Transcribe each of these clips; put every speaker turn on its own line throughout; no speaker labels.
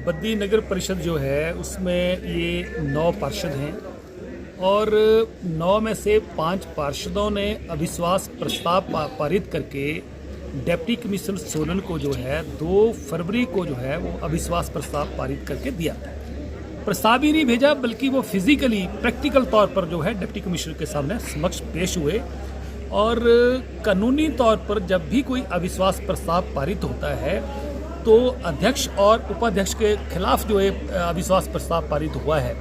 बद्दी नगर परिषद जो है उसमें ये 9 पार्षद हैं और 9 में से 5 पार्षदों ने अविश्वास प्रस्ताव पारित करके डिप्टी कमिश्नर सोलन को जो है 2 फरवरी को जो है वो अविश्वास प्रस्ताव पारित करके दिया। प्रस्ताव ही नहीं भेजा बल्कि वो फिजिकली प्रैक्टिकल तौर पर जो है डिप्टी कमिश्नर के सामने समक्ष पेश हुए और कानूनी तौर पर जब भी कोई अविश्वास प्रस्ताव पारित होता है तो अध्यक्ष और उपाध्यक्ष के खिलाफ जो है अविश्वास प्रस्ताव पारित हुआ है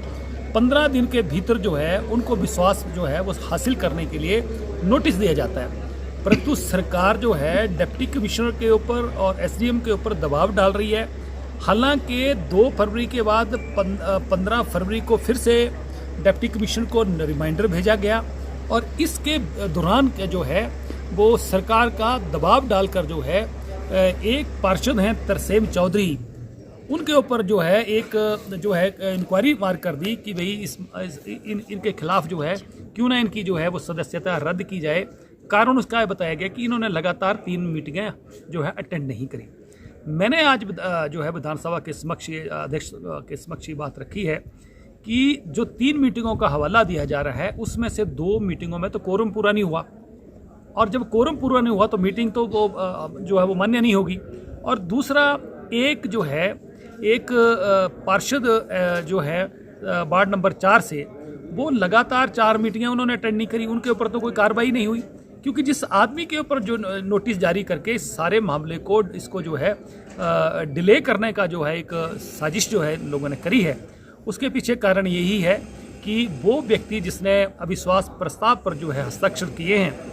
15 दिन के भीतर जो है उनको विश्वास जो है वो हासिल करने के लिए नोटिस दिया जाता है। परंतु सरकार जो है डिप्टी कमिश्नर के ऊपर और एसडीएम के ऊपर दबाव डाल रही है। हालांकि 2 फरवरी के बाद 15 फरवरी को फिर से डिप्टी कमिश्नर को रिमाइंडर भेजा गया और इसके दौरान जो है वो सरकार का दबाव डालकर जो है एक पार्षद हैं तरसेम चौधरी, उनके ऊपर जो है एक जो है इंक्वायरी मार कर दी कि भाई इनके खिलाफ जो है क्यों ना इनकी जो है वो सदस्यता रद्द की जाए। कारण उसका बताया गया कि इन्होंने लगातार 3 मीटिंगें जो है अटेंड नहीं करी। मैंने आज जो है विधानसभा के समक्ष अध्यक्ष के समक्ष ये बात रखी है कि जो 3 मीटिंगों का हवाला दिया जा रहा है उसमें से 2 मीटिंगों में तो कोरम पूरा नहीं हुआ और जब कोरम पूरा नहीं हुआ तो मीटिंग तो वो जो है वो मान्य नहीं होगी। और दूसरा एक जो है एक पार्षद जो है वार्ड नंबर 4 से वो लगातार 4 मीटिंगें उन्होंने अटेंड नहीं करी, उनके ऊपर तो कोई कार्रवाई नहीं हुई क्योंकि जिस आदमी के ऊपर जो नोटिस जारी करके इस सारे मामले को इसको जो है डिले करने का जो है एक साजिश जो है लोगों ने करी है, उसके पीछे कारण यही है कि वो व्यक्ति जिसने अविश्वास प्रस्ताव पर जो है हस्ताक्षर किए हैं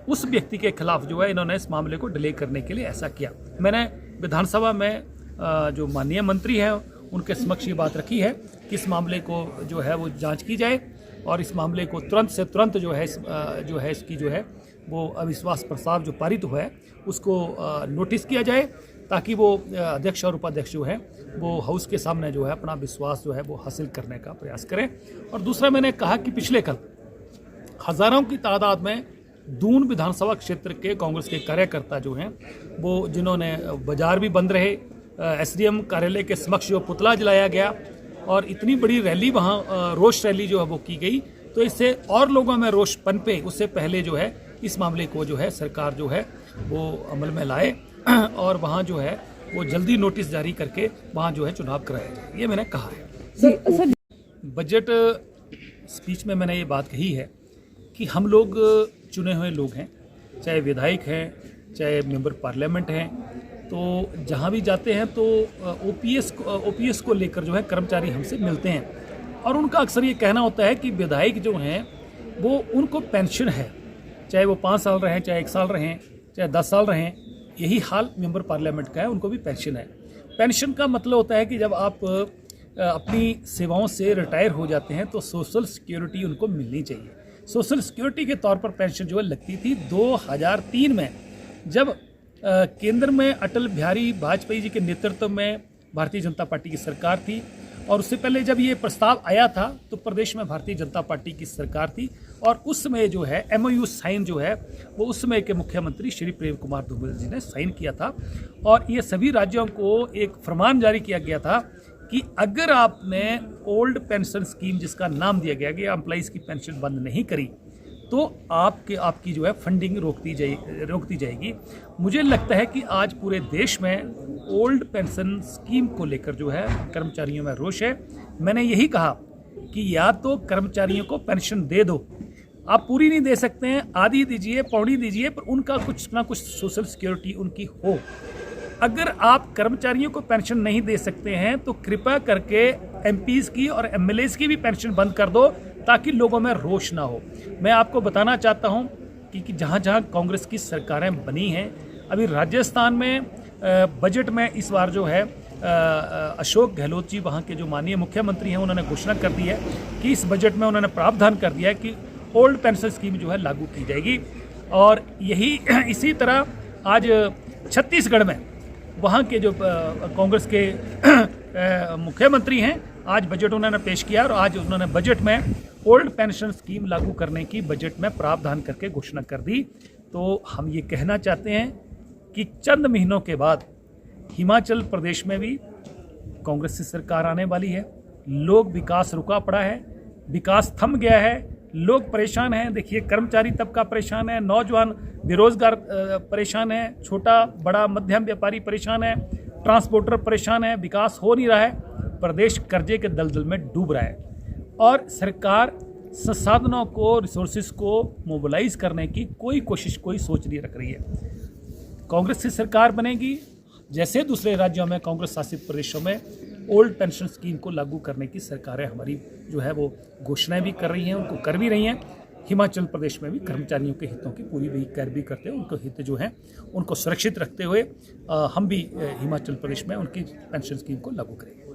उस व्यक्ति के खिलाफ जो है इन्होंने इस मामले को डिले करने के लिए ऐसा किया। मैंने विधानसभा में जो माननीय मंत्री हैं उनके समक्ष ये बात रखी है कि इस मामले को जो है वो जांच की जाए और इस मामले को तुरंत से तुरंत जो है इसकी जो है वो अविश्वास प्रस्ताव जो पारित हुआ है उसको नोटिस किया जाए ताकि वो अध्यक्ष और उपाध्यक्ष जो है वो हाउस के सामने जो है अपना विश्वास जो है वो हासिल करने का प्रयास करें। और दूसरा मैंने कहा कि पिछले कल हज़ारों की तादाद में दून विधानसभा क्षेत्र के कांग्रेस के कार्यकर्ता जो हैं वो जिन्होंने बाजार भी बंद रहे, एसडीएम कार्यालय के समक्ष जो पुतला जलाया गया और इतनी बड़ी रैली वहाँ रोष रैली जो है वो की गई, तो इससे और लोगों में रोष पनपे। उससे पहले जो है इस मामले को जो है सरकार जो है वो अमल में लाए और वहाँ जो है वो जल्दी नोटिस जारी करके वहाँ जो है चुनाव कराया जाए, ये मैंने कहा है। बजट स्पीच में मैंने ये बात कही है कि हम लोग चुने हुए लोग हैं, चाहे विधायक हैं चाहे मेंबर पार्लियामेंट हैं, तो जहाँ भी जाते हैं तो ओपीएस को लेकर जो है कर्मचारी हमसे मिलते हैं और उनका अक्सर ये कहना होता है कि विधायक जो हैं वो उनको पेंशन है, चाहे वो 5 साल रहें, चाहे 1 साल रहें, चाहे 10 साल रहें, यही हाल मेंबर पार्लियामेंट का है, उनको भी पेंशन है। पेंशन का मतलब होता है कि जब आप अपनी सेवाओं से रिटायर हो जाते हैं तो सोशल सिक्योरिटी उनको मिलनी चाहिए। सोशल सिक्योरिटी के तौर पर पेंशन जो है लगती थी 2003 में, जब केंद्र में अटल बिहारी वाजपेयी जी के नेतृत्व में भारतीय जनता पार्टी की सरकार थी और उससे पहले जब ये प्रस्ताव आया था तो प्रदेश में भारतीय जनता पार्टी की सरकार थी और उस समय जो है MOU साइन जो है वो उस समय के मुख्यमंत्री श्री प्रेम कुमार धूमल जी ने साइन किया था और ये सभी राज्यों को एक फरमान जारी किया गया था कि अगर आपने ओल्ड पेंशन स्कीम जिसका नाम दिया गया कि एम्प्लॉइज़ की पेंशन बंद नहीं करी तो आपकी जो है फंडिंग रोकती जाएगी। मुझे लगता है कि आज पूरे देश में ओल्ड पेंशन स्कीम को लेकर जो है कर्मचारियों में रोष है। मैंने यही कहा कि या तो कर्मचारियों को पेंशन दे दो, आप पूरी नहीं दे सकते हैं, आधी दीजिए, पौड़ी दीजिए, पर उनका कुछ ना कुछ सोशल सिक्योरिटी उनकी हो। अगर आप कर्मचारियों को पेंशन नहीं दे सकते हैं तो कृपया करके MPs की और MLAs की भी पेंशन बंद कर दो ताकि लोगों में रोष ना हो। मैं आपको बताना चाहता हूं कि जहां जहां कांग्रेस की सरकारें बनी हैं, अभी राजस्थान में बजट में इस बार जो है अशोक गहलोत जी वहां के जो माननीय मुख्यमंत्री हैं उन्होंने घोषणा कर दी है कि इस बजट में उन्होंने प्रावधान कर दिया है कि ओल्ड पेंशन स्कीम जो है लागू की जाएगी। और यही इसी तरह आज छत्तीसगढ़ में वहाँ के जो कांग्रेस के मुख्यमंत्री हैं आज बजट उन्होंने पेश किया और आज उन्होंने बजट में ओल्ड पेंशन स्कीम लागू करने की बजट में प्रावधान करके घोषणा कर दी। तो हम ये कहना चाहते हैं कि चंद महीनों के बाद हिमाचल प्रदेश में भी कांग्रेस की सरकार आने वाली है। लोग विकास रुका पड़ा है, विकास थम गया है, लोग परेशान हैं। देखिए, कर्मचारी तबका परेशान है, नौजवान बेरोजगार परेशान है, छोटा बड़ा मध्यम व्यापारी परेशान है, ट्रांसपोर्टर परेशान है, विकास हो नहीं रहा है, प्रदेश कर्जे के दलदल में डूब रहा है और सरकार संसाधनों को, रिसोर्सेज को मोबिलाइज करने की कोई कोशिश, कोई सोच नहीं रख रही है। कांग्रेस की सरकार बनेगी, जैसे दूसरे राज्यों में, कांग्रेस शासित प्रदेशों में ओल्ड पेंशन स्कीम को लागू करने की सरकारें हमारी जो है वो घोषणाएं भी कर रही हैं, उनको कर भी रही हैं। हिमाचल प्रदेश में भी कर्मचारियों के हितों की पूरी भी केयर भी करते हैं, उनको हित जो हैं उनको सुरक्षित रखते हुए हम भी हिमाचल प्रदेश में उनकी पेंशन स्कीम को लागू करेंगे।